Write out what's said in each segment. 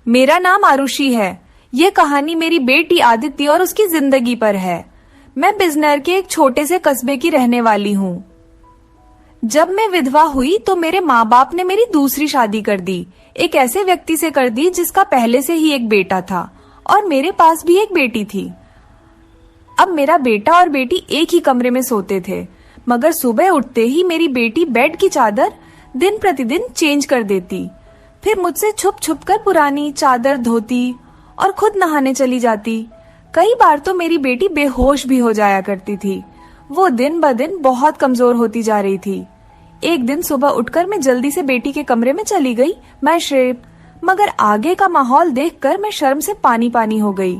मेरा नाम आरुषि है। ये कहानी मेरी बेटी आदित्य और उसकी जिंदगी पर है। मैं बिजनौर के एक छोटे से कस्बे की रहने वाली हूँ। जब मैं विधवा हुई तो मेरे माँ बाप ने मेरी दूसरी शादी कर दी। एक ऐसे व्यक्ति से कर दी जिसका पहले से ही एक बेटा था और मेरे पास भी एक बेटी थी। अब मेरा बेटा और बेटी एक ही कमरे में सोते थे, मगर सुबह उठते ही मेरी बेटी बेड की चादर दिन प्रतिदिन चेंज कर देती। फिर मुझसे छुप छुप कर पुरानी चादर धोती और खुद नहाने चली जाती। कई बार तो मेरी बेटी बेहोश भी हो जाया करती थी। वो दिन ब दिन बहुत कमजोर होती जा रही थी। एक दिन सुबह उठकर मैं जल्दी से बेटी के कमरे में चली गई, मैं श्रेप, मगर आगे का माहौल देखकर मैं शर्म से पानी पानी हो गई।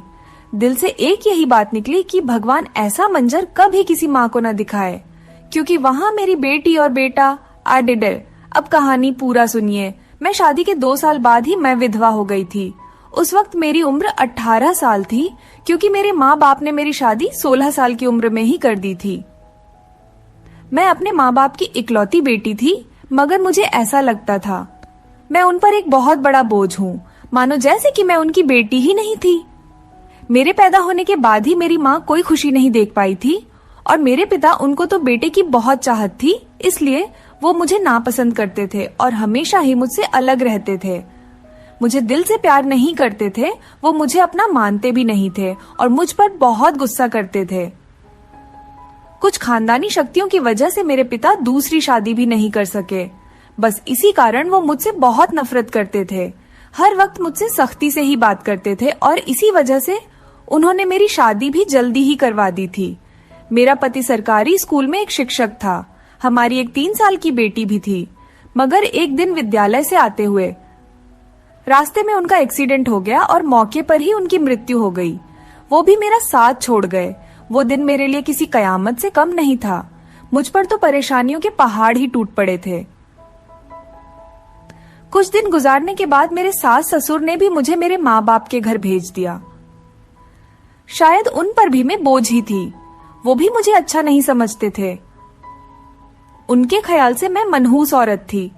दिल से एक यही बात निकली कि भगवान ऐसा मंजर कभी किसी माँ को न दिखाए, क्योंकि वहाँ मेरी बेटी और बेटा आडिडे। अब कहानी पूरा सुनिए। मैं शादी के 2 साल बाद ही मैं विधवा हो गई थी। उस वक्त मेरी उम्र 18 साल थी, क्योंकि मेरे माँ बाप ने मेरी शादी 16 साल की उम्र में ही कर दी थी। मैं अपने माँ बाप की इकलौती बेटी थी, मगर मुझे ऐसा लगता था मैं उन पर एक बहुत बड़ा बोझ हूँ, मानो जैसे कि मैं उनकी बेटी ही नहीं थी। मेरे पैदा होने के बाद ही मेरी माँ कोई खुशी नहीं देख पाई थी और मेरे पिता, उनको तो बेटे की बहुत चाहत थी, इसलिए वो मुझे नापसंद करते थे और हमेशा ही मुझसे अलग रहते थे। मुझे दिल से प्यार नहीं करते थे, वो मुझे अपना मानते भी नहीं थे और मुझ पर बहुत गुस्सा करते थे। कुछ खानदानी शक्तियों की वजह से मेरे पिता दूसरी शादी भी नहीं कर सके। बस इसी कारण वो मुझसे बहुत नफरत करते थे। हर वक्त मुझसे सख्ती से ही बात करते थे और इसी वजह से उन्होंने मेरी शादी भी जल्दी ही करवा दी थी। मेरा पति सरकारी स्कूल में एक शिक्षक था। हमारी एक 3 साल की बेटी भी थी, मगर एक दिन विद्यालय से आते हुए रास्ते में उनका एक्सीडेंट हो गया और मौके पर ही उनकी मृत्यु हो गई। वो भी मेरा साथ छोड़ गए। वो दिन मेरे लिए किसी कयामत से कम नहीं था। मुझ पर तो परेशानियों के पहाड़ ही टूट पड़े थे। कुछ दिन गुजारने के बाद मेरे सास ससुर ने भी मुझे मेरे माँ बाप के घर भेज दिया। शायद उन पर भी मैं बोझ ही थी। वो भी मुझे अच्छा नहीं समझते थे। उनके ख्याल से मैं मनहूस औरत थी।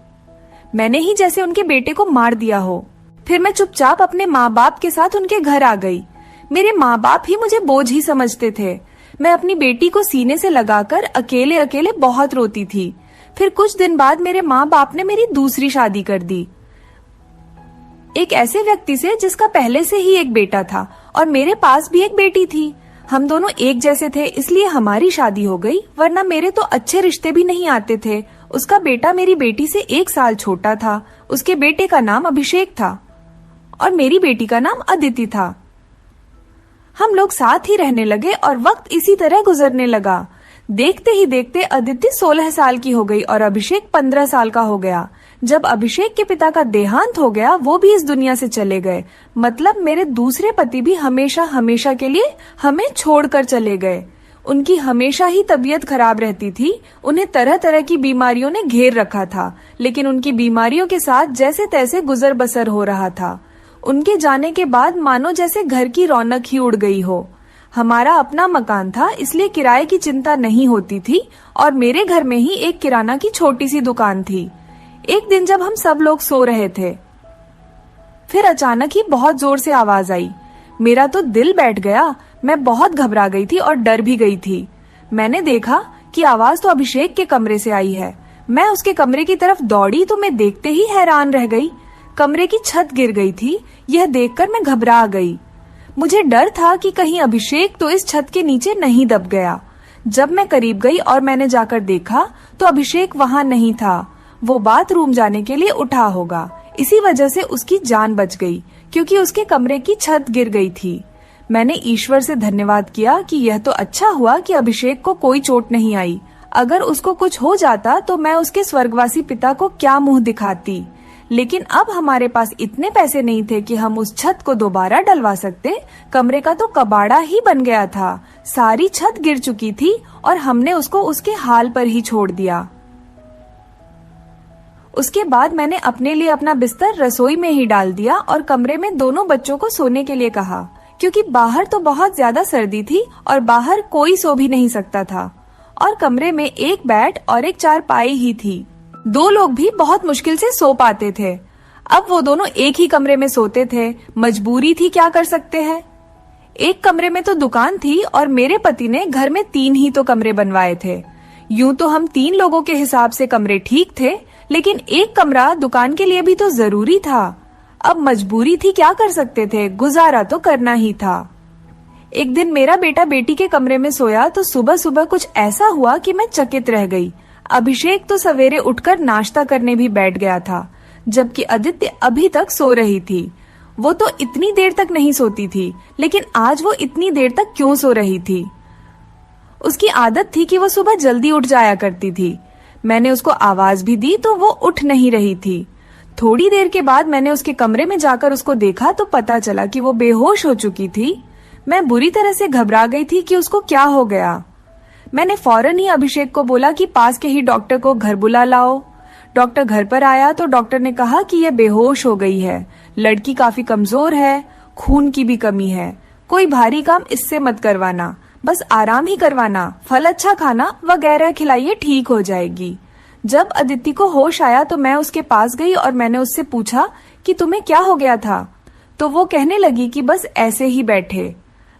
मैंने ही जैसे उनके बेटे को मार दिया हो। फिर मैं चुपचाप अपने माँ बाप के साथ उनके घर आ गई। मेरे माँ बाप ही मुझे बोझ ही समझते थे। मैं अपनी बेटी को सीने से लगाकर अकेले अकेले बहुत रोती थी। फिर कुछ दिन बाद मेरे माँ बाप ने मेरी दूसरी शादी कर दी, एक ऐसे व्यक्ति से जिसका पहले से ही एक बेटा था और मेरे पास भी एक बेटी थी। हम दोनों एक जैसे थे, इसलिए हमारी शादी हो गई, वरना मेरे तो अच्छे रिश्ते भी नहीं आते थे। उसका बेटा मेरी बेटी से 1 साल छोटा था। उसके बेटे का नाम अभिषेक था और मेरी बेटी का नाम अदिति था। हम लोग साथ ही रहने लगे और वक्त इसी तरह गुजरने लगा। देखते ही देखते अदिति 16 साल की हो गई और अभिषेक 15 साल का हो गया। जब अभिषेक के पिता का देहांत हो गया, वो भी इस दुनिया से चले गए। मतलब मेरे दूसरे पति भी हमेशा हमेशा के लिए हमें छोड़कर चले गए। उनकी हमेशा ही तबीयत खराब रहती थी। उन्हें तरह तरह की बीमारियों ने घेर रखा था, लेकिन उनकी बीमारियों के साथ जैसे तैसे गुजर बसर हो रहा था। उनके जाने के बाद मानो जैसे घर की रौनक ही उड़ गई हो। हमारा अपना मकान था, इसलिए किराए की चिंता नहीं होती थी और मेरे घर में ही एक किराना की छोटी सी दुकान थी। एक दिन जब हम सब लोग सो रहे थे, फिर अचानक ही बहुत जोर से आवाज आई। मेरा तो दिल बैठ गया। मैं बहुत घबरा गई थी और डर भी गई थी। मैंने देखा कि आवाज तो अभिषेक के कमरे से आई है। मैं उसके कमरे की तरफ दौड़ी तो मैं देखते ही हैरान रह गई। कमरे की छत गिर गई थी। यह देखकर मैं घबरा गई। मुझे डर था कि कहीं अभिषेक तो इस छत के नीचे नहीं दब गया। जब मैं करीब गई और मैंने जाकर देखा तो अभिषेक वहाँ नहीं था। वो बाथरूम जाने के लिए उठा होगा, इसी वजह से उसकी जान बच गई, क्योंकि उसके कमरे की छत गिर गई थी। मैंने ईश्वर से धन्यवाद किया कि यह तो अच्छा हुआ कि अभिषेक को कोई चोट नहीं आई। अगर उसको कुछ हो जाता तो मैं उसके स्वर्गवासी पिता को क्या मुंह दिखाती। लेकिन अब हमारे पास इतने पैसे नहीं थे कि हम उस छत को दोबारा डलवा सकते। कमरे का तो कबाड़ा ही बन गया था। सारी छत गिर चुकी थी और हमने उसको उसके हाल पर ही छोड़ दिया। उसके बाद मैंने अपने लिए अपना बिस्तर रसोई में ही डाल दिया और कमरे में दोनों बच्चों को सोने के लिए कहा, क्योंकि बाहर तो बहुत ज्यादा सर्दी थी और बाहर कोई सो भी नहीं सकता था और कमरे में एक बेड और एक चारपाई ही थी। 2 लोग भी बहुत मुश्किल से सो पाते थे। अब वो दोनों एक ही कमरे में सोते थे, मजबूरी थी, क्या कर सकते हैं। एक कमरे में तो दुकान थी और मेरे पति ने घर में 3 ही तो कमरे बनवाए थे। यूं तो हम 3 लोगों के हिसाब से कमरे ठीक थे, लेकिन एक कमरा दुकान के लिए भी तो जरूरी था। अब मजबूरी थी, क्या कर सकते थे, गुजारा तो करना ही था। एक दिन मेरा बेटा बेटी के कमरे में सोया तो सुबह सुबह कुछ ऐसा हुआ कि मैं चकित रह गई। अभिषेक तो सवेरे उठकर नाश्ता करने भी बैठ गया था, जबकि अदित्य अभी तक सो रही थी। वो तो इतनी देर तक नहीं सोती थी, लेकिन आज वो इतनी देर तक क्यों सो रही थी? उसकी आदत थी कि वो सुबह जल्दी उठ जाया करती थी। मैंने उसको आवाज भी दी तो वो उठ नहीं रही थी। थोड़ी देर के बाद मैंने उसके कमरे में जाकर उसको देखा तो पता चला कि वो बेहोश हो चुकी थी। मैं बुरी तरह से घबरा गई थी कि उसको क्या हो गया। मैंने फौरन ही अभिषेक को बोला कि पास के ही डॉक्टर को घर बुला लाओ। डॉक्टर घर पर आया तो डॉक्टर ने कहा कि यह बेहोश हो गई है, लड़की काफी कमजोर है, खून की भी कमी है, कोई भारी काम इससे मत करवाना, बस आराम ही करवाना, फल अच्छा खाना वगैरह खिलाइए, ठीक हो जाएगी। जब अदिति को होश आया तो मैं उसके पास गई और मैंने उससे पूछा कि तुम्हें क्या हो गया था। तो वो कहने लगी कि बस ऐसे ही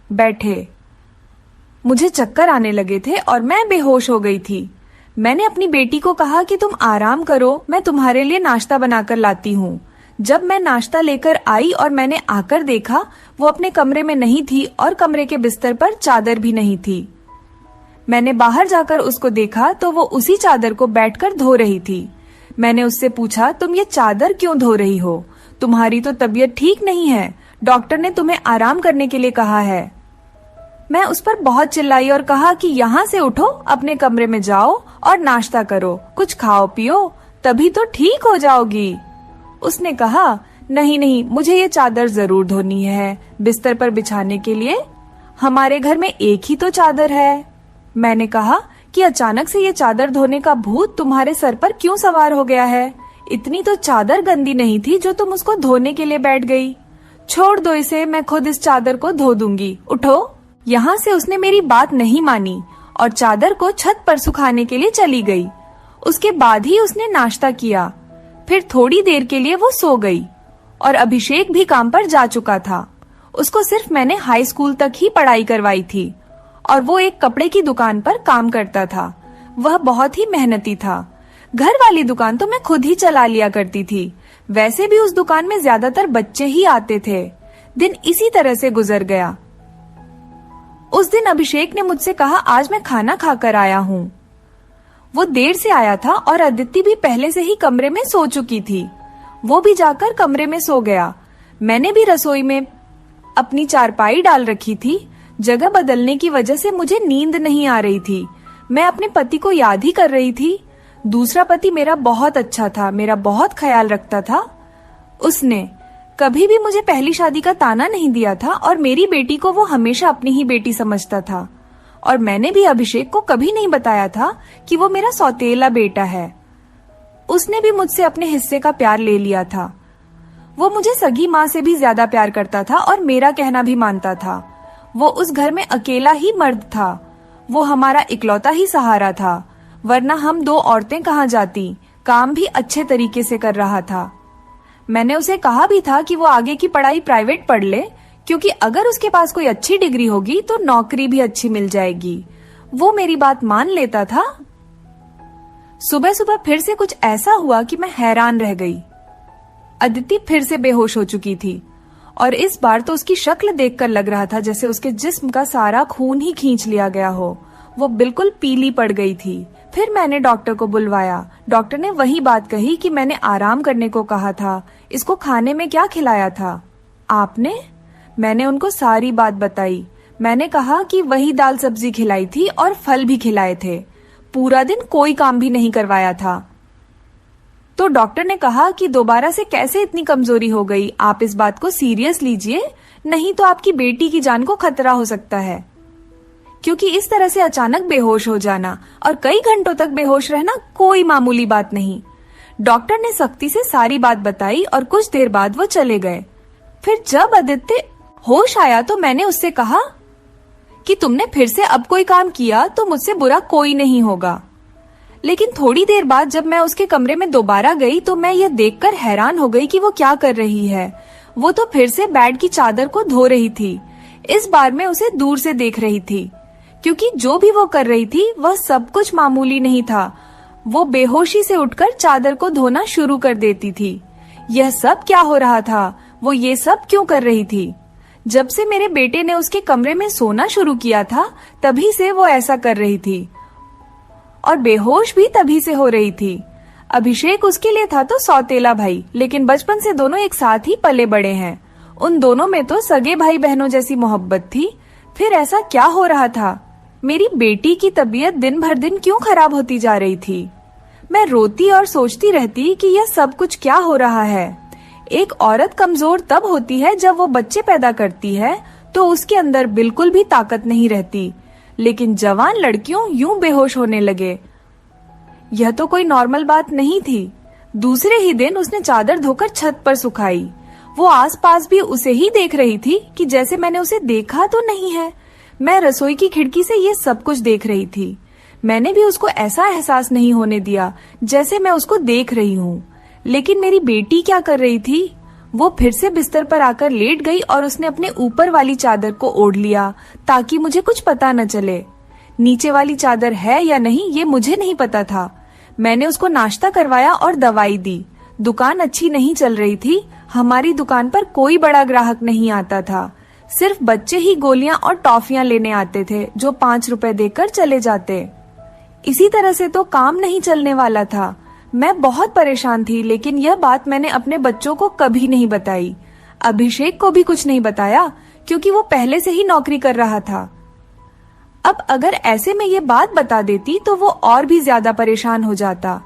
बैठे। मुझे चक्कर आने लगे थे और मैं बेहोश हो गई थी। मैंने अपनी बेटी को कहा कि तुम आराम करो, मैं तुम्हारे लिए नाश्ता बनाकर लाती हूँ। जब मैं नाश्ता लेकर आई और मैंने आकर देखा, वो अपने कमरे में नहीं थी और कमरे के बिस्तर पर चादर भी नहीं थी। मैंने बाहर जाकर उसको देखा तो वो उसी चादर को बैठकर धो रही थी। मैंने उससे पूछा, तुम ये चादर क्यों धो रही हो? तुम्हारी तो तबीयत ठीक नहीं है, डॉक्टर ने तुम्हें आराम करने के लिए कहा है। मैं उस पर बहुत चिल्लाई और कहा कि यहाँ से उठो, अपने कमरे में जाओ और नाश्ता करो, कुछ खाओ पियो, तभी तो ठीक हो जाओगी। उसने कहा, नहीं, मुझे ये चादर जरूर धोनी है, बिस्तर पर बिछाने के लिए हमारे घर में एक ही तो चादर है। मैंने कहा कि अचानक से ये चादर धोने का भूत तुम्हारे सर पर क्यों सवार हो गया है? इतनी तो चादर गंदी नहीं थी जो तुम उसको धोने के लिए बैठ गई। छोड़ दो इसे, मैं खुद इस चादर को धो दूंगी, उठो। यहाँ से उसने मेरी बात नहीं मानी और चादर को छत पर सुखाने के लिए चली गई। उसके बाद ही उसने नाश्ता किया। फिर थोड़ी देर के लिए वो सो गई और अभिषेक भी काम पर जा चुका था। उसको सिर्फ मैंने हाई स्कूल तक ही पढ़ाई करवाई थी और वो एक कपड़े की दुकान पर काम करता था। वह बहुत ही मेहनती था। घर वाली दुकान तो मैं खुद ही चला लिया करती थी। वैसे भी उस दुकान में ज्यादातर बच्चे ही आते थे। दिन इसी तरह से गुजर गया। उस दिन अभिषेक ने मुझसे कहा, आज मैं खाना खाकर आया हूँ। वो देर से आया था और अदिति भी पहले से ही कमरे में सो चुकी थी। वो भी जाकर कमरे में सो गया। मैंने भी रसोई में अपनी चारपाई डाल रखी थी। जगह बदलने की वजह से मुझे नींद नहीं आ रही थी। मैं अपने पति को याद ही कर रही थी। दूसरा पति मेरा बहुत अच्छा था, मेरा बहुत ख्याल रखता था। उसने कभी भी मुझे पहली शादी का ताना नहीं दिया था और मेरी बेटी को वो हमेशा अपनी ही बेटी समझता था। और मैंने भी अभिषेक को कभी नहीं बताया था कि वो मेरा सौतेला बेटा है। उसने भी मुझसे अपने हिस्से का प्यार ले लिया था। वो मुझे सगी माँ से भी ज्यादा प्यार करता था और मेरा कहना भी मानता था। वो उस घर में अकेला ही मर्द था। वो हमारा इकलौता ही सहारा था, वरना हम 2 औरतें कहाँ जाती। काम भी अच्छे तरीके से कर रहा था। मैंने उसे कहा भी था कि वो आगे की पढ़ाई प्राइवेट पढ़ ले, क्योंकि अगर उसके पास कोई अच्छी डिग्री होगी तो नौकरी भी अच्छी मिल जाएगी। वो मेरी बात मान लेता था। सुबह सुबह फिर से कुछ ऐसा हुआ कि मैं हैरान रह गई। अदिति फिर से बेहोश हो चुकी थी और इस बार तो उसकी शक्ल देखकर लग रहा था जैसे उसके जिस्म का सारा खून ही खींच लिया गया हो। वो बिल्कुल पीली पड़ गई थी। फिर मैंने डॉक्टर को बुलवाया। डॉक्टर ने वही बात कही कि मैंने आराम करने को कहा था। इसको खाने में क्या खिलाया था आपने? मैंने उनको सारी बात बताई। मैंने कहा कि वही दाल सब्जी खिलाई थी और फल भी खिलाए थे। पूरा दिन कोई काम भी नहीं करवाया था। तो डॉक्टर ने कहा कि दोबारा से कैसे इतनी कमजोरी हो गई, आप इस बात को सीरियस लीजिए, नहीं तो आपकी बेटी की जान को खतरा हो सकता है। क्योंकि इस तरह से अचानक बेहोश हो जाना और कई घंटों तक बेहोश रहना कोई मामूली बात नहीं। डॉक्टर ने सख्ती से सारी बात बताई और कुछ देर बाद वो चले गए। फिर जब आदित्य होश आया तो मैंने उससे कहा कि तुमने फिर से अब कोई काम किया तो मुझसे बुरा कोई नहीं होगा, लेकिन थोड़ी देर बाद जब मैं उसके कमरे में दोबारा गई तो मैं यह देखकर हैरान हो गई कि वो क्या कर रही है। वो तो फिर से बेड की चादर को धो रही थी। इस बार मैं उसे दूर से देख रही थी, क्योंकि जो भी वो कर रही थी वह सब कुछ मामूली नहीं था। वो बेहोशी से उठकर चादर को धोना शुरू कर देती थी। यह सब क्या हो रहा था? वो ये सब क्यों कर रही थी? जब से मेरे बेटे ने उसके कमरे में सोना शुरू किया था तभी से वो ऐसा कर रही थी, और बेहोश भी तभी से हो रही थी। अभिषेक उसके लिए था तो सौतेला भाई, लेकिन बचपन से दोनों एक साथ ही पले बड़े हैं। उन दोनों में तो सगे भाई बहनों जैसी मोहब्बत थी। फिर ऐसा क्या हो रहा था? मेरी बेटी की तबीयत दिन भर दिन क्यों खराब होती जा रही थी? मैं रोती और सोचती रहती कि यह सब कुछ क्या हो रहा है। एक औरत कमजोर तब होती है जब वो बच्चे पैदा करती है तो उसके अंदर बिल्कुल भी ताकत नहीं रहती, लेकिन जवान लड़कियों यूं बेहोश होने लगे। यह तो कोई नॉर्मल बात नहीं थी। दूसरे ही दिन उसने चादर धोकर छत पर सुखाई। वो आसपास भी उसे ही देख रही थी कि जैसे मैंने उसे देखा तो नहीं है। मैं रसोई की खिड़की से ये सब कुछ देख रही थी। मैंने भी उसको ऐसा एहसास नहीं होने दिया जैसे मैं उसको देख रही हूँ। लेकिन मेरी बेटी क्या कर रही थी? वो फिर से बिस्तर पर आकर लेट गई और उसने अपने ऊपर वाली चादर को ओढ़ लिया ताकि मुझे कुछ पता न चले। नीचे वाली चादर है या नहीं ये मुझे नहीं पता था। मैंने उसको नाश्ता करवाया और दवाई दी। दुकान अच्छी नहीं चल रही थी। हमारी दुकान पर कोई बड़ा ग्राहक नहीं आता था। सिर्फ बच्चे ही गोलियां और टॉफियां लेने आते थे जो 5 रुपए देकर चले जाते। इसी तरह से तो काम नहीं चलने वाला था। मैं बहुत परेशान थी, लेकिन यह बात मैंने अपने बच्चों को कभी नहीं बताई। अभिषेक को भी कुछ नहीं बताया क्योंकि वो पहले से ही नौकरी कर रहा था। अब अगर ऐसे में ये बात बता देती तो वो और भी ज्यादा परेशान हो जाता।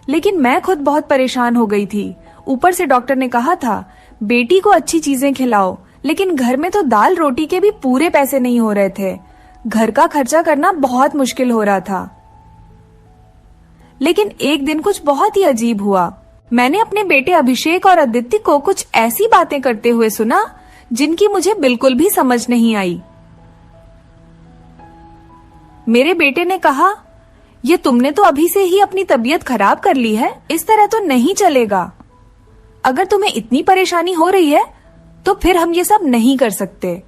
लेकिन मैं खुद बहुत परेशान हो गई थी। ऊपर से डॉक्टर ने कहा था बेटी को अच्छी चीजें खिलाओ, लेकिन घर में तो दाल रोटी के भी पूरे पैसे नहीं हो रहे थे। घर का खर्चा करना बहुत मुश्किल हो रहा था। लेकिन एक दिन कुछ बहुत ही अजीब हुआ। मैंने अपने बेटे अभिषेक और आदित्य को कुछ ऐसी बातें करते हुए सुना जिनकी मुझे बिल्कुल भी समझ नहीं आई। मेरे बेटे ने कहा, ये तुमने तो अभी से ही अपनी तबीयत खराब कर ली है, इस तरह तो नहीं चलेगा। अगर तुम्हें इतनी परेशानी हो रही है तो फिर हम ये सब नहीं कर सकते।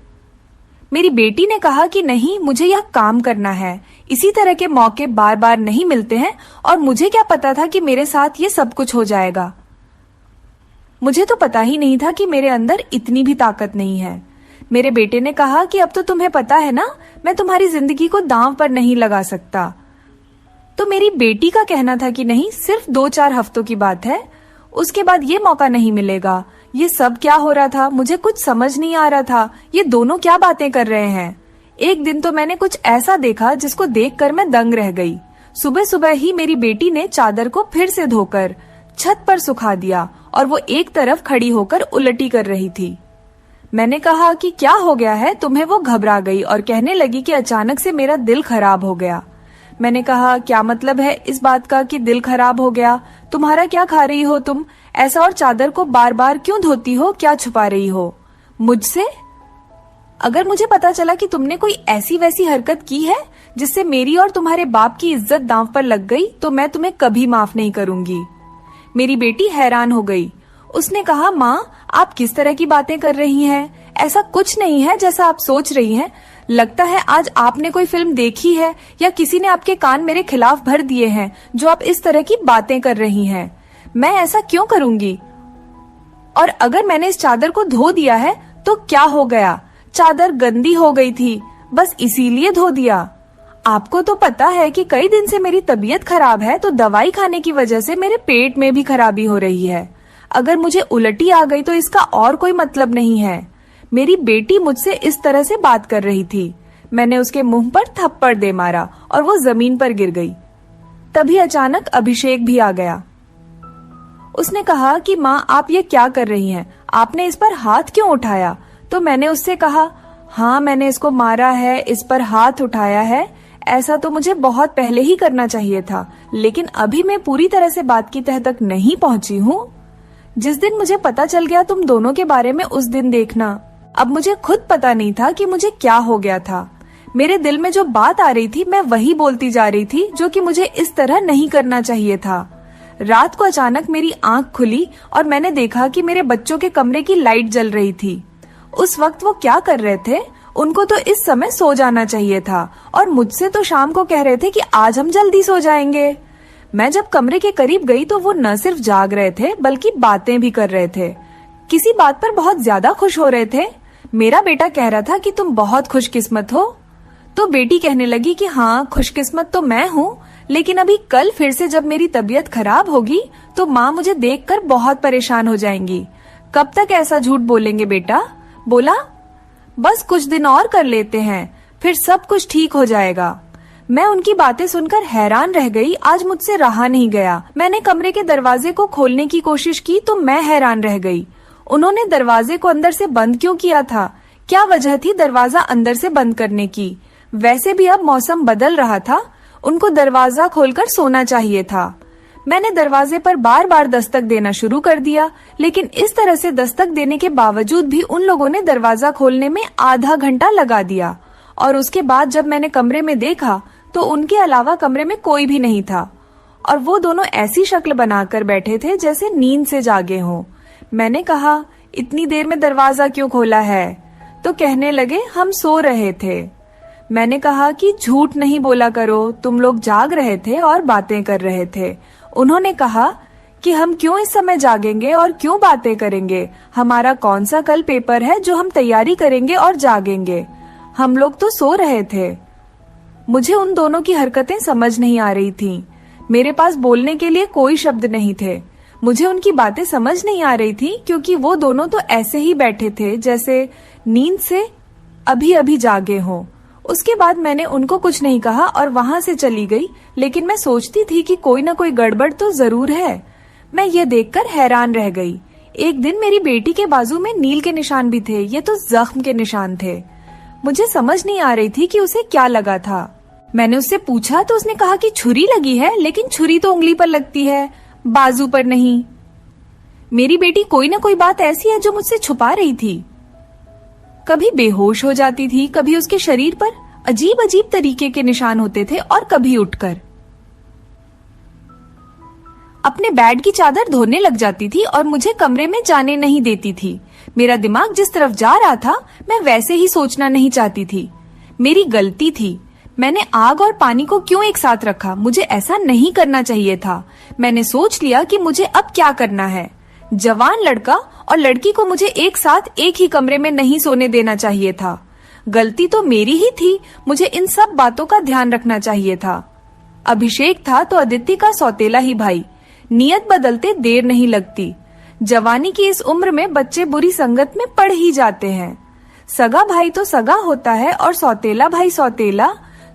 मेरी बेटी ने कहा कि नहीं, मुझे यह काम करना है। इसी तरह के मौके बार बार नहीं मिलते हैं और मुझे क्या पता था कि मेरे साथ ये सब कुछ हो जाएगा। मुझे तो पता ही नहीं था कि मेरे अंदर इतनी भी ताकत नहीं है। मेरे बेटे ने कहा कि अब तो तुम्हें पता है ना, मैं तुम्हारी जिंदगी को दांव पर नहीं लगा सकता। तो मेरी बेटी का कहना था कि नहीं, सिर्फ 2-4 हफ्तों की बात है, उसके बाद ये मौका नहीं मिलेगा। ये सब क्या हो रहा था? मुझे कुछ समझ नहीं आ रहा था। ये दोनों क्या बातें कर रहे हैं? एक दिन तो मैंने कुछ ऐसा देखा जिसको देखकर मैं दंग रह गई। सुबह सुबह ही मेरी बेटी ने चादर को फिर से धोकर छत पर सुखा दिया और वो एक तरफ खड़ी होकर उलटी कर रही थी। मैंने कहा कि क्या हो गया है तुम्हें? वो घबरा गई और कहने लगी कि अचानक से मेरा दिल खराब हो गया। मैंने कहा, क्या मतलब है इस बात का कि दिल खराब हो गया? तुम्हारा क्या खा रही हो तुम ऐसा, और चादर को बार बार क्यों धोती हो? क्या छुपा रही हो मुझसे? अगर मुझे पता चला कि तुमने कोई ऐसी वैसी हरकत की है जिससे मेरी और तुम्हारे बाप की इज्जत दांव पर लग गई तो मैं तुम्हें कभी माफ नहीं करूंगी। मेरी बेटी हैरान हो गई। उसने कहा, माँ आप किस तरह की बातें कर रही हैं? ऐसा कुछ नहीं है जैसा आप सोच रही हैं। लगता है आज आपने कोई फिल्म देखी है या किसी ने आपके कान मेरे खिलाफ भर दिए हैं जो आप इस तरह की बातें कर रही हैं। मैं ऐसा क्यों करूंगी? और अगर मैंने इस चादर को धो दिया है तो क्या हो गया? चादर गंदी हो गई थी, बस इसीलिए धो दिया। आपको तो पता है कि कई दिन से मेरी तबीयत खराब है, तो दवाई खाने की वजह से मेरे पेट में भी खराबी हो रही है। अगर मुझे उल्टी आ गई तो इसका और कोई मतलब नहीं है। मेरी बेटी मुझसे इस तरह से बात कर रही थी। मैंने उसके मुंह पर थप्पड़ दे मारा और वो जमीन पर गिर गई। तभी अचानक अभिषेक भी आ गया। उसने कहा कि माँ आप ये क्या कर रही हैं? आपने इस पर हाथ क्यों उठाया? तो मैंने उससे कहा, हाँ मैंने इसको मारा है, इस पर हाथ उठाया है। ऐसा तो मुझे बहुत पहले ही करना चाहिए था, लेकिन अभी मैं पूरी तरह से बात की तह तक नहीं पहुंची हूँ। जिस दिन मुझे पता चल गया तुम दोनों के बारे में, उस दिन देखना। अब मुझे खुद पता नहीं था कि मुझे क्या हो गया था। मेरे दिल में जो बात आ रही थी मैं वही बोलती जा रही थी, जो कि मुझे इस तरह नहीं करना चाहिए था। रात को अचानक मेरी आंख खुली और मैंने देखा कि मेरे बच्चों के कमरे की लाइट जल रही थी। उस वक्त वो क्या कर रहे थे? उनको तो इस समय सो जाना चाहिए था और मुझसे तो शाम को कह रहे थे कि आज हम जल्दी सो जाएंगे। मैं जब कमरे के करीब गई तो वो न सिर्फ जाग रहे थे बल्कि बातें भी कर रहे थे। किसी बात पर बहुत ज्यादा खुश हो रहे थे। मेरा बेटा कह रहा था कि तुम बहुत खुशकिस्मत हो। तो बेटी कहने लगी कि हाँ, खुशकिस्मत तो मैं हूँ, लेकिन अभी कल फिर से जब मेरी तबीयत खराब होगी तो माँ मुझे देखकर बहुत परेशान हो जाएंगी। कब तक ऐसा झूठ बोलेंगे बेटा? बोला, बस कुछ दिन और कर लेते हैं, फिर सब कुछ ठीक हो जाएगा। मैं उनकी बातें सुनकर हैरान रह गई। आज मुझसे रहा नहीं गया। मैंने कमरे के दरवाजे को खोलने की कोशिश की तो मैं हैरान रह गई। उन्होंने दरवाजे को अंदर से बंद क्यों किया था? क्या वजह थी दरवाजा अंदर से बंद करने की? वैसे भी अब मौसम बदल रहा था, उनको दरवाजा खोलकर सोना चाहिए था। मैंने दरवाजे पर बार बार दस्तक देना शुरू कर दिया, लेकिन इस तरह से दस्तक देने के बावजूद भी उन लोगों ने दरवाजा खोलने में आधा घंटा लगा दिया। और उसके बाद जब मैंने कमरे में देखा तो उनके अलावा कमरे में कोई भी नहीं था और वो दोनों ऐसी शक्ल बनाकर बैठे थे जैसे नींद से जागे हों। मैंने कहा, इतनी देर में दरवाजा क्यों खोला है? तो कहने लगे, हम सो रहे थे। मैंने कहा कि झूठ नहीं बोला करो, तुम लोग जाग रहे थे और बातें कर रहे थे। उन्होंने कहा कि हम क्यों इस समय जागेंगे और क्यों बातें करेंगे? हमारा कौन सा कल पेपर है जो हम तैयारी करेंगे और जागेंगे? हम लोग तो सो रहे थे। मुझे उन दोनों की हरकतें समझ नहीं आ रही थीं। मेरे पास बोलने के लिए कोई शब्द नहीं थे। मुझे उनकी बातें समझ नहीं आ रही थी क्योंकि वो दोनों तो ऐसे ही बैठे थे जैसे नींद से अभी अभी जागे हों। उसके बाद मैंने उनको कुछ नहीं कहा और वहां से चली गई, लेकिन मैं सोचती थी कि कोई ना कोई गड़बड़ तो जरूर है। मैं ये देखकर हैरान रह गई। एक दिन मेरी बेटी के बाजू में नील के निशान भी थे। ये तो जख्म के निशान थे। मुझे समझ नहीं आ रही थी कि उसे क्या लगा था। मैंने उससे पूछा तो उसने कहा कि छुरी लगी है, लेकिन छुरी तो उंगली पर लगती है, बाजू पर नहीं। मेरी बेटी कोई ना कोई बात ऐसी है जो मुझसे छुपा रही थी। कभी बेहोश हो जाती थी, कभी उसके शरीर पर अजीब अजीब तरीके के निशान होते थे और कभी उठकर अपने बेड की चादर धोने लग जाती थी और मुझे कमरे में जाने नहीं देती थी। मेरा दिमाग जिस तरफ जा रहा था मैं वैसे ही सोचना नहीं चाहती थी। मेरी गलती थी। मैंने आग और पानी को क्यों एक साथ रखा? मुझे ऐसा नहीं करना चाहिए था। मैंने सोच लिया कि मुझे अब क्या करना है। जवान लड़का और लड़की को मुझे एक साथ एक ही कमरे में नहीं सोने देना चाहिए था। गलती तो मेरी ही थी। मुझे इन सब बातों का ध्यान रखना चाहिए था। अभिषेक था तो अदिति का सौतेला ही भाई। नियत बदलते देर नहीं लगती। जवानी की इस उम्र में बच्चे बुरी संगत में पड़ ही जाते हैं। सगा भाई तो सगा होता है और सौतेला भाई सौतेला।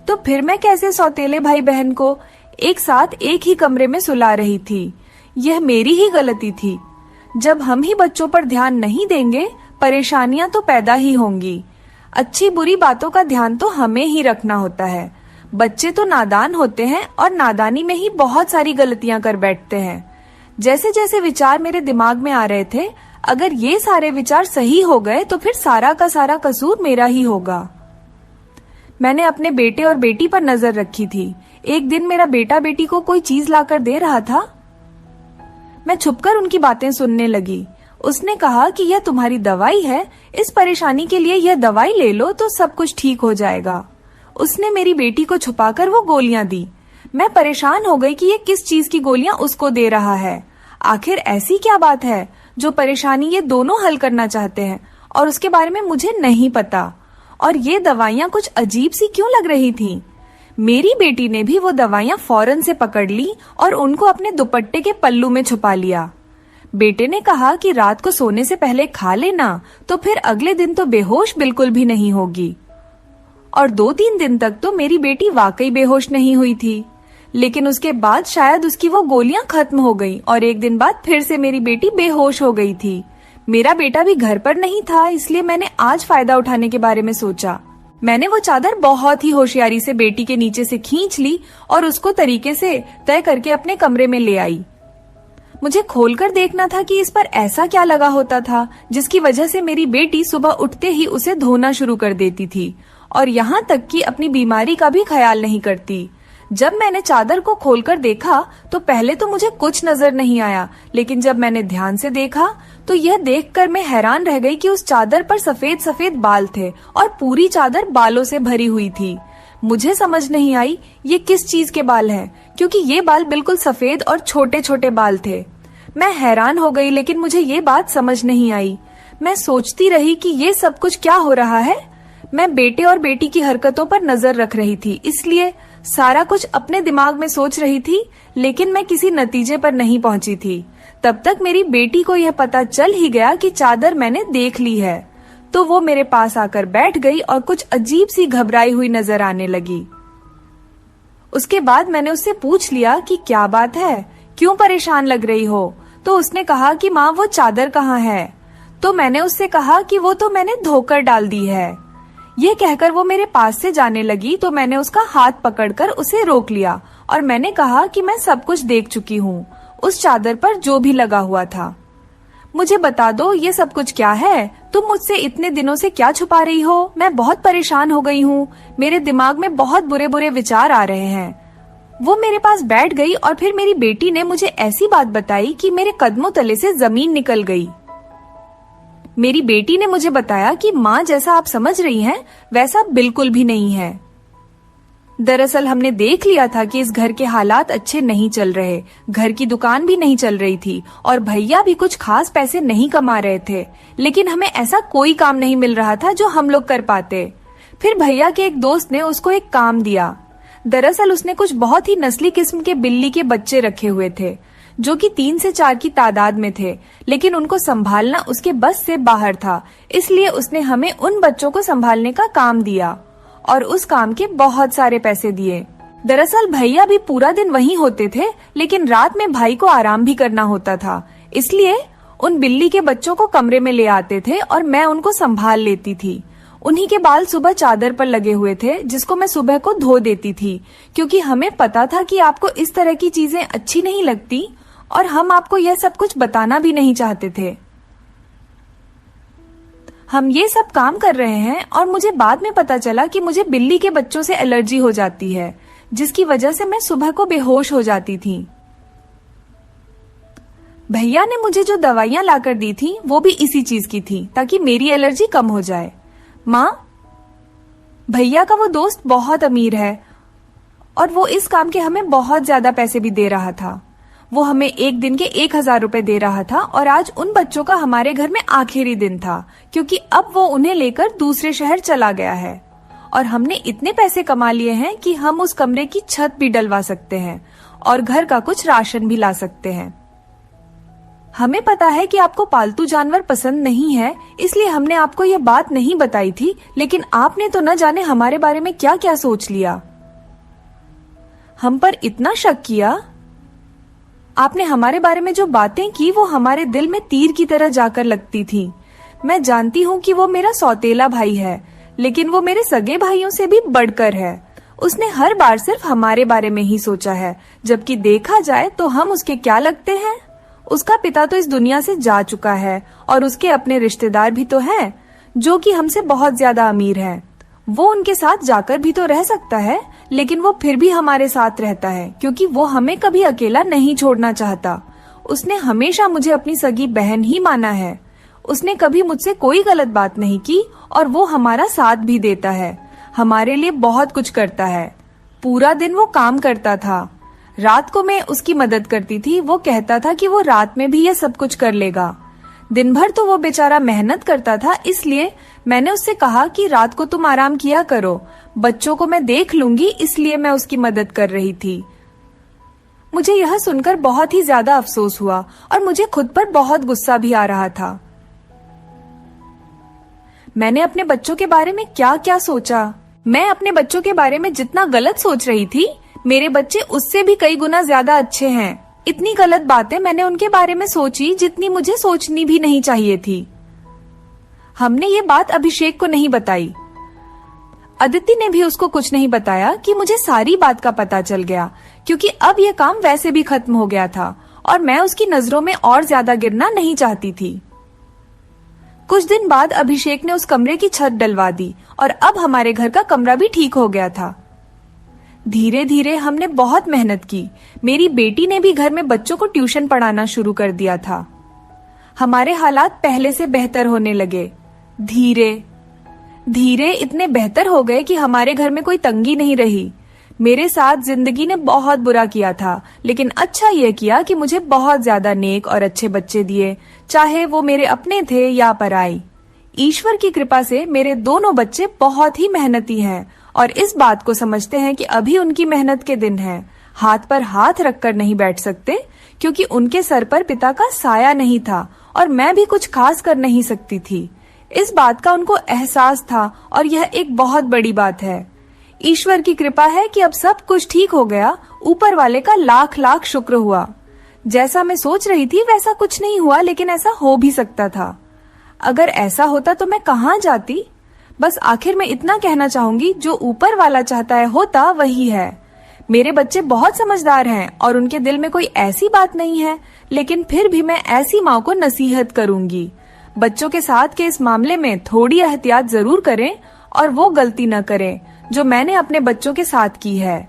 तो फिर मैं कैसे सौतेले भाई बहन को एक साथ एक ही कमरे में सुला रही थी? यह मेरी ही गलती थी। जब हम ही बच्चों पर ध्यान नहीं देंगे, परेशानियां तो पैदा ही होंगी। अच्छी बुरी बातों का ध्यान तो हमें ही रखना होता है। बच्चे तो नादान होते हैं और नादानी में ही बहुत सारी गलतियां कर बैठते हैं। जैसे जैसे विचार मेरे दिमाग में आ रहे थे, अगर ये सारे विचार सही हो गए तो फिर सारा का सारा कसूर मेरा ही होगा। मैंने अपने बेटे और बेटी पर नजर रखी थी। एक दिन मेरा बेटा बेटी को कोई चीज लाकर दे रहा था। मैं छुपकर उनकी बातें सुनने लगी। उसने कहा कि यह तुम्हारी दवाई है, इस परेशानी के लिए यह दवाई ले लो तो सब कुछ ठीक हो जाएगा। उसने मेरी बेटी को छुपाकर वो गोलियां दी। मैं परेशान हो गई कि ये किस चीज की गोलियां उसको दे रहा है। आखिर ऐसी क्या बात है जो परेशानी ये दोनों हल करना चाहते हैं और उसके बारे में मुझे नहीं पता। और ये दवाइयां कुछ अजीब सी क्यों लग रही थीं? मेरी बेटी ने भी वो दवाइयां फौरन से पकड़ ली और उनको अपने दुपट्टे के पल्लू में छुपा लिया। बेटे ने कहा कि रात को सोने से पहले खा लेना, तो फिर अगले दिन तो बेहोश बिल्कुल भी नहीं होगी। और 2-3 दिन तक तो मेरी बेटी वाकई बेहोश नहीं हुई थी, लेकिन उसके बाद शायद उसकी वो गोलियां खत्म हो गईं और एक दिन बाद फिर से मेरी बेटी बेहोश हो गई थी। मेरा बेटा भी घर पर नहीं था, इसलिए मैंने आज फायदा उठाने के बारे में सोचा। मैंने वो चादर बहुत ही होशियारी से बेटी के नीचे से खींच ली और उसको तरीके से तय करके अपने कमरे में ले आई। मुझे खोलकर देखना था कि इस पर ऐसा क्या लगा होता था जिसकी वजह से मेरी बेटी सुबह उठते ही उसे धोना शुरू कर देती थी और यहाँ तक कि अपनी बीमारी का भी ख्याल नहीं करती। जब मैंने चादर को खोलकर देखा तो पहले तो मुझे कुछ नजर नहीं आया, लेकिन जब मैंने ध्यान से देखा तो यह देखकर मैं हैरान रह गई कि उस चादर पर सफेद सफेद बाल थे और पूरी चादर बालों से भरी हुई थी। मुझे समझ नहीं आई ये किस चीज के बाल हैं, क्योंकि ये बाल बिल्कुल सफेद और छोटे छोटे बाल थे। मैं हैरान हो गई, लेकिन मुझे ये बात समझ नहीं आई। मैं सोचती रही कि ये सब कुछ क्या हो रहा है। मैं बेटे और बेटी की हरकतों पर नजर रख रही थी, इसलिए सारा कुछ अपने दिमाग में सोच रही थी, लेकिन मैं किसी नतीजे पर नहीं पहुंची थी। तब तक मेरी बेटी को यह पता चल ही गया कि चादर मैंने देख ली है, तो वो मेरे पास आकर बैठ गई और कुछ अजीब सी घबराई हुई नजर आने लगी। उसके बाद मैंने उससे पूछ लिया कि क्या बात है, क्यों परेशान लग रही हो? तो उसने कहा कि माँ वो चादर कहाँ है? तो मैंने उससे कहा कि वो तो मैंने धोकर डाल दी है। ये कहकर वो मेरे पास से जाने लगी, तो मैंने उसका हाथ पकड़कर उसे रोक लिया और मैंने कहा कि मैं सब कुछ देख चुकी हूँ, उस चादर पर जो भी लगा हुआ था। मुझे बता दो ये सब कुछ क्या है? तुम मुझसे इतने दिनों से क्या छुपा रही हो? मैं बहुत परेशान हो गई हूँ, मेरे दिमाग में बहुत बुरे बुरे विचार आ रहे हैं। वो मेरे पास बैठ गई और फिर मेरी बेटी ने मुझे ऐसी बात बताई कि मेरे कदमों तले से जमीन निकल गई। मेरी बेटी ने मुझे बताया कि माँ जैसा आप समझ रही हैं वैसा बिल्कुल भी नहीं है। दरअसल हमने देख लिया था कि इस घर के हालात अच्छे नहीं चल रहे, घर की दुकान भी नहीं चल रही थी और भैया भी कुछ खास पैसे नहीं कमा रहे थे, लेकिन हमें ऐसा कोई काम नहीं मिल रहा था जो हम लोग कर पाते। फिर भैया के एक दोस्त ने उसको एक काम दिया। दरअसल उसने कुछ बहुत ही नस्ली किस्म के बिल्ली के बच्चे रखे हुए थे, जो कि 3 से 4 की तादाद में थे, लेकिन उनको संभालना उसके बस से बाहर था। इसलिए उसने हमें उन बच्चों को संभालने का काम दिया और उस काम के बहुत सारे पैसे दिए। दरअसल भैया भी पूरा दिन वहीं होते थे, लेकिन रात में भाई को आराम भी करना होता था, इसलिए उन बिल्ली के बच्चों को कमरे में ले आते थे और मैं उनको संभाल लेती थी। उन्हीं के बाल सुबह चादर पर लगे हुए थे, जिसको मैं सुबह को धो देती थी, क्योंकि हमें पता था कि आपको इस तरह की चीजें अच्छी नहीं लगती और हम आपको यह सब कुछ बताना भी नहीं चाहते थे। हम ये सब काम कर रहे हैं और मुझे बाद में पता चला कि मुझे बिल्ली के बच्चों से एलर्जी हो जाती है, जिसकी वजह से मैं सुबह को बेहोश हो जाती थी। भैया ने मुझे जो दवाइयां लाकर दी थी वो भी इसी चीज की थी, ताकि मेरी एलर्जी कम हो जाए। माँ, भैया का वो दोस्त बहुत अमीर है और वो इस काम के हमें बहुत ज्यादा पैसे भी दे रहा था। वो हमें एक दिन के 1000 रुपए दे रहा था और आज उन बच्चों का हमारे घर में आखिरी दिन था, क्योंकि अब वो उन्हें लेकर दूसरे शहर चला गया है और हमने इतने पैसे कमा लिए हैं कि हम उस कमरे की छत भी डलवा सकते हैं और घर का कुछ राशन भी ला सकते हैं। हमें पता है कि आपको पालतू जानवर पसंद नहीं है, इसलिए हमने आपको ये बात नहीं बताई थी, लेकिन आपने तो न जाने हमारे बारे में क्या क्या सोच लिया। हम पर इतना शक किया। आपने हमारे बारे में जो बातें की वो हमारे दिल में तीर की तरह जाकर लगती थी। मैं जानती हूँ कि वो मेरा सौतेला भाई है, लेकिन वो मेरे सगे भाइयों से भी बढ़कर है। उसने हर बार सिर्फ हमारे बारे में ही सोचा है, जबकि देखा जाए तो हम उसके क्या लगते हैं। उसका पिता तो इस दुनिया से जा चुका है और उसके अपने रिश्तेदार भी तो हैं, जो कि हमसे बहुत ज्यादा अमीर हैं। वो उनके साथ जाकर भी तो रह सकता है, लेकिन वो फिर भी हमारे साथ रहता है, क्योंकि वो हमें कभी अकेला नहीं छोड़ना चाहता। उसने हमेशा मुझे अपनी सगी बहन ही माना है। उसने कभी मुझसे कोई गलत बात नहीं की और वो हमारा साथ भी देता है, हमारे लिए बहुत कुछ करता है। पूरा दिन वो काम करता था, रात को मैं उसकी मदद करती थी। वो कहता था कि वो रात में भी यह सब कुछ कर लेगा। दिन भर तो वो बेचारा मेहनत करता था, इसलिए मैंने उससे कहा कि रात को तुम आराम किया करो, बच्चों को मैं देख लूंगी, इसलिए मैं उसकी मदद कर रही थी। मुझे यह सुनकर बहुत ही ज्यादा अफसोस हुआ और मुझे खुद पर बहुत गुस्सा भी आ रहा था। मैंने अपने बच्चों के बारे में क्या क्या सोचा। मैं अपने बच्चों के बारे में जितना गलत सोच रही थी, मेरे बच्चे उससे भी कई गुना ज्यादा अच्छे हैं। इतनी गलत बातें मैंने उनके बारे में सोची जितनी मुझे सोचनी भी नहीं चाहिए थी। हमने ये बात अभिषेक को नहीं बताई। अदिति ने भी उसको कुछ नहीं बताया कि मुझे सारी बात का पता चल गया, क्योंकि अब यह काम वैसे भी खत्म हो गया था और मैं उसकी नजरों में और ज्यादा गिरना नहीं चाहती थी। कुछ दिन बाद अभिषेक ने उस कमरे की छत डलवा दी और अब हमारे घर का कमरा भी ठीक हो गया था। धीरे धीरे हमने बहुत मेहनत की। मेरी बेटी ने भी घर में बच्चों को ट्यूशन पढ़ाना शुरू कर दिया था। हमारे हालात पहले से बेहतर होने लगे। धीरे धीरे इतने बेहतर हो गए कि हमारे घर में कोई तंगी नहीं रही। मेरे साथ जिंदगी ने बहुत बुरा किया था, लेकिन अच्छा यह किया कि मुझे बहुत ज्यादा नेक और अच्छे बच्चे दिए, चाहे वो मेरे अपने थे या पराई। ईश्वर की कृपा से मेरे दोनों बच्चे बहुत ही मेहनती हैं और इस बात को समझते हैं कि अभी उनकी मेहनत के दिन हैं। हाथ पर हाथ रखकर नहीं बैठ सकते, क्योंकि उनके सर पर पिता का साया नहीं था और मैं भी कुछ खास कर नहीं सकती थी। इस बात का उनको एहसास था और यह एक बहुत बड़ी बात है। ईश्वर की कृपा है कि अब सब कुछ ठीक हो गया। ऊपर वाले का लाख लाख शुक्र हुआ। जैसा मैं सोच रही थी वैसा कुछ नहीं हुआ, लेकिन ऐसा हो भी सकता था। अगर ऐसा होता तो मैं कहाँ जाती। बस आखिर में इतना कहना चाहूंगी, जो ऊपर वाला चाहता है होता वही है। मेरे बच्चे बहुत समझदार हैं और उनके दिल में कोई ऐसी बात नहीं है, लेकिन फिर भी मैं ऐसी माँ को नसीहत करूंगी, बच्चों के साथ के इस मामले में थोड़ी एहतियात जरूर करें और वो गलती न करें जो मैंने अपने बच्चों के साथ की है।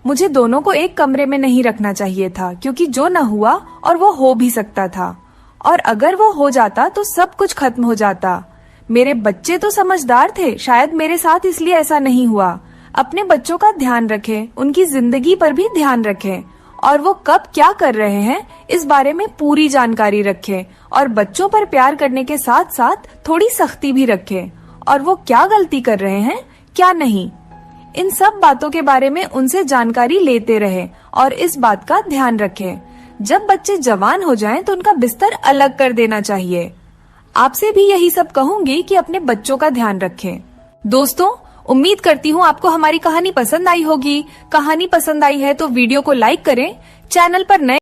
मुझे दोनों को एक कमरे में नहीं रखना चाहिए था, क्योंकि जो न हुआ और वो हो भी सकता था, और अगर वो हो जाता तो सब कुछ खत्म हो जाता। मेरे बच्चे तो समझदार थे, शायद मेरे साथ इसलिए ऐसा नहीं हुआ। अपने बच्चों का ध्यान रखें, उनकी जिंदगी पर भी ध्यान रखें और वो कब क्या कर रहे हैं इस बारे में पूरी जानकारी रखें, और बच्चों पर प्यार करने के साथ साथ थोड़ी सख्ती भी रखें, और वो क्या गलती कर रहे हैं क्या नहीं, इन सब बातों के बारे में उनसे जानकारी लेते रहें और इस बात का ध्यान रखें। जब बच्चे जवान हो जाएं तो उनका बिस्तर अलग कर देना चाहिए। आपसे भी यही सब कहूंगी कि अपने बच्चों का ध्यान रखें। दोस्तों, उम्मीद करती हूँ आपको हमारी कहानी पसंद आई होगी। कहानी पसंद आई है तो वीडियो को लाइक करें। चैनल पर नए